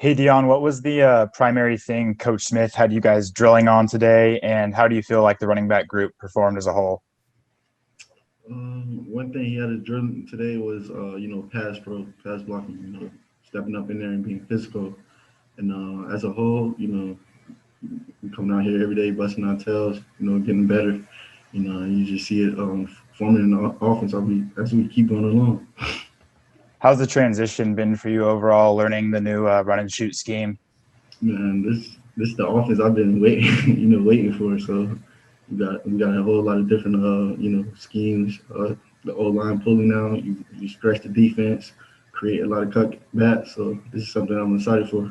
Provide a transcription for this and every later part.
Hey Dion, what was the primary thing Coach Smith had you guys drilling on today, and how do you feel like the running back group performed as a whole? One thing he had to drill today was, pass blocking, stepping up in there and being physical. And as a whole, we coming out here every day, busting our tails, getting better. You just see it forming in the offense as we keep going along. How's the transition been for you overall, learning the new run and shoot scheme? Man, this is the offense I've been waiting, waiting for. So we got a whole lot of different schemes. The O line pulling out, you stretch the defense, create a lot of cutbacks. So this is something I'm excited for.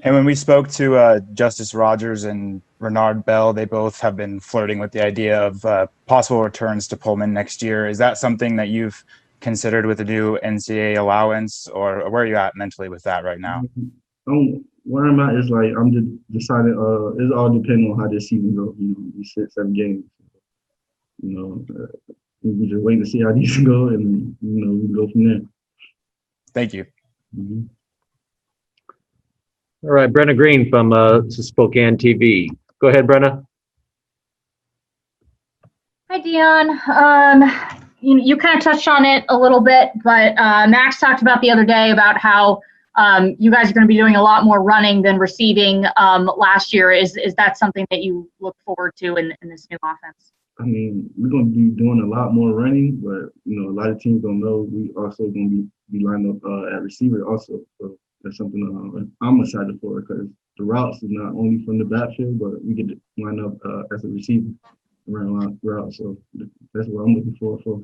And when we spoke to Justice Rogers and Renard Bell, they both have been flirting with the idea of possible returns to Pullman next year. Is that something that you've considered with the new NCAA allowance, or where are you at mentally with that right now? Where I'm at is like I'm just deciding. It's all depending on how this season goes. We sit 7 games. We just waiting to see how these go, and we go from there. Thank you. Mm-hmm. All right, Brenna Green from Spokane TV. Go ahead, Brenna. Hi, Deon. You kind of touched on it a little bit, but Max talked about the other day about how you guys are going to be doing a lot more running than receiving last year. Is that something that you look forward to in this new offense? I mean, we're going to be doing a lot more running, but a lot of teams don't know we also going to be lined up at receiver also. So that's something I'm excited for because the routes is not only from the backfield, but we get to line up as a receiver around route. So that's what I'm looking forward for.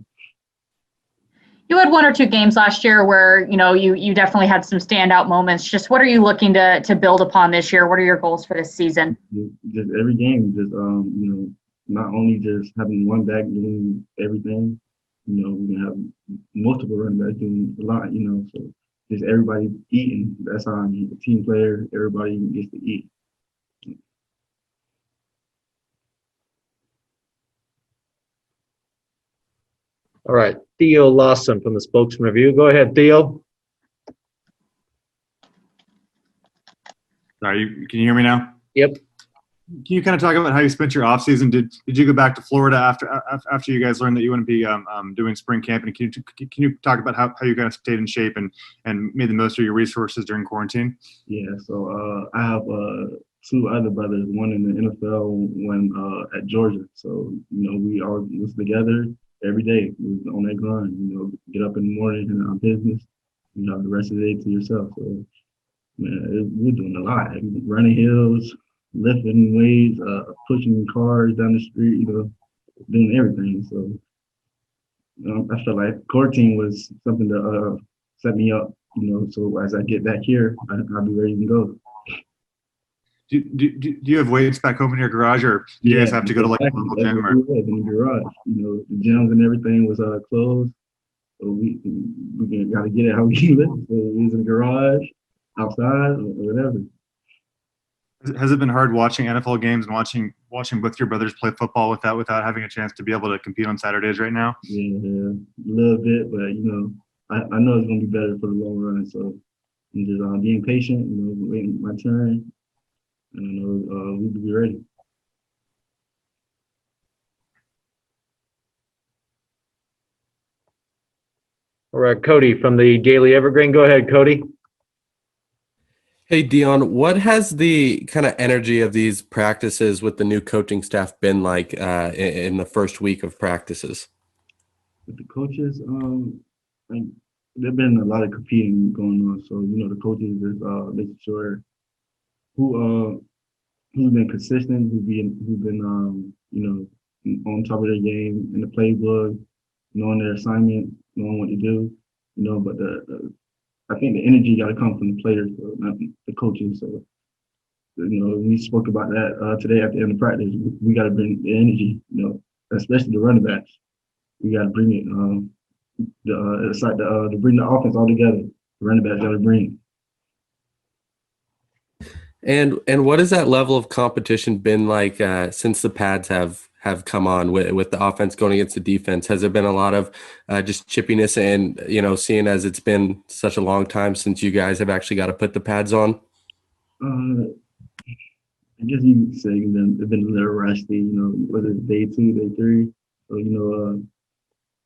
You had 1 or 2 games last year where you definitely had some standout moments. Just what are you looking to build upon this year? What are your goals for this season? Just every game, not only just having one back doing everything. We're gonna have multiple running backs doing a lot. So just everybody eating. That's how I'm a team player. Everybody gets to eat. All right, Theo Lawson from the Spokesman-Review. Go ahead, Theo. Sorry, can you hear me now? Yep. Can you kind of talk about how you spent your off season? Did you go back to Florida after you guys learned that you wouldn't be doing spring camping? Can you talk about how you guys stayed in shape and made the most of your resources during quarantine? Yeah, so I have 2 other brothers, one in the NFL, one at Georgia. So we all was together every day. We was on that grind. Get up in the morning and our business. You have the rest of the day to yourself. So man, we're doing a lot. Running hills, lifting weights, pushing cars down the street, doing everything. So I felt like quarantine was something to set me up, so as I get back here, I'll be ready to go. Do you have weights back home in your garage, or do you guys have to go to like a local gym? Or? In the garage, the gyms and everything was closed. So we got to get it how we live. So we was in the garage, outside, or whatever. Has it been hard watching NFL games and watching both your brothers play football without having a chance to be able to compete on Saturdays right now? Yeah, a little bit, but I know it's gonna be better for the long run. So I'm just being patient, waiting my turn, and I know we'll be ready. All right, Cody from the Daily Evergreen. Go ahead, Cody. Hey, Deon, what has the kind of energy of these practices with the new coaching staff been like in the first week of practices? With the coaches, there've been a lot of competing going on. So, the coaches is making sure who's been consistent, who's been on top of their game in the playbook, knowing their assignment, knowing what to do, but I think the energy got to come from the players, not the coaches. So, we spoke about that today at the end of practice. We got to bring the energy, especially the running backs. We got to bring it. To bring the offense all together. The running backs got to bring And what has that level of competition been like since the pads have have come on with the offense going against the defense? Has there been a lot of just chippiness and, seeing as it's been such a long time since you guys have actually got to put the pads on? I guess you could say they've been a little rusty, whether it's day 2, day 3. So,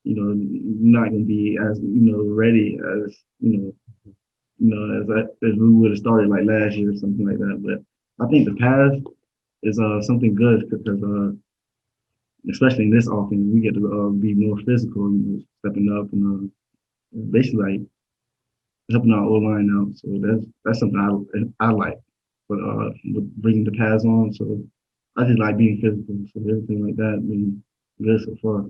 not gonna be as, ready as, as we would have started like last year or something like that. But I think the path is something good because especially in this offense, we get to be more physical, stepping up and basically like helping our O line out. So that's something I like. But with bringing the pads on, so I just like being physical. So everything like that been good so far.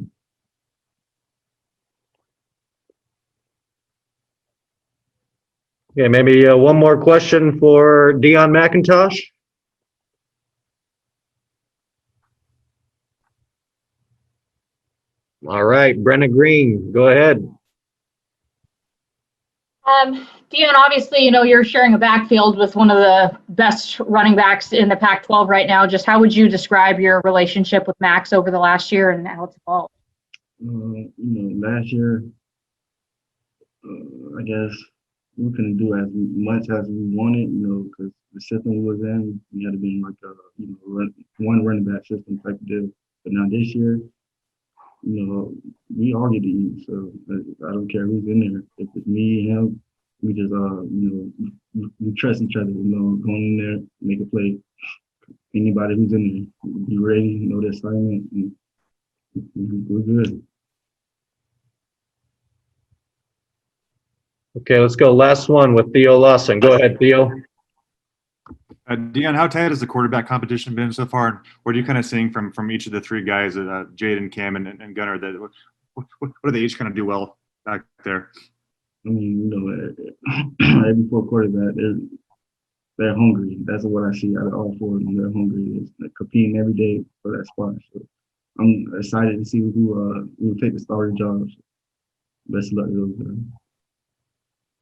Okay, maybe one more question for Deon McIntosh. All right, Brenna Green, go ahead. Deon, obviously, you're sharing a backfield with one of the best running backs in the Pac-12 right now. Just how would you describe your relationship with Max over the last year and how it's evolved? Last year, I guess we couldn't do as much as we wanted, because the system we was in, we had to be in like a, one running back system type of deal. But now this year, we all get to eat, so I don't care who's in there. If it's me, him, we just we trust each other. Going in there, make a play. Anybody who's in there, be ready, know the assignment, and we're good. Okay, let's go last one with Theo Lawson. Go ahead, Theo. Deon, how tight has the quarterback competition been so far? And what are you kind of seeing from each of the 3 guys, Jaden, Cam, and Gunnar? What do they each kind of do well back there? I mean, every 4 quarterback, they're hungry. That's what I see out of all 4 of them. They're hungry. They're competing every day for that spot. So I'm excited to see who will take the starting jobs. Best of luck to those guys.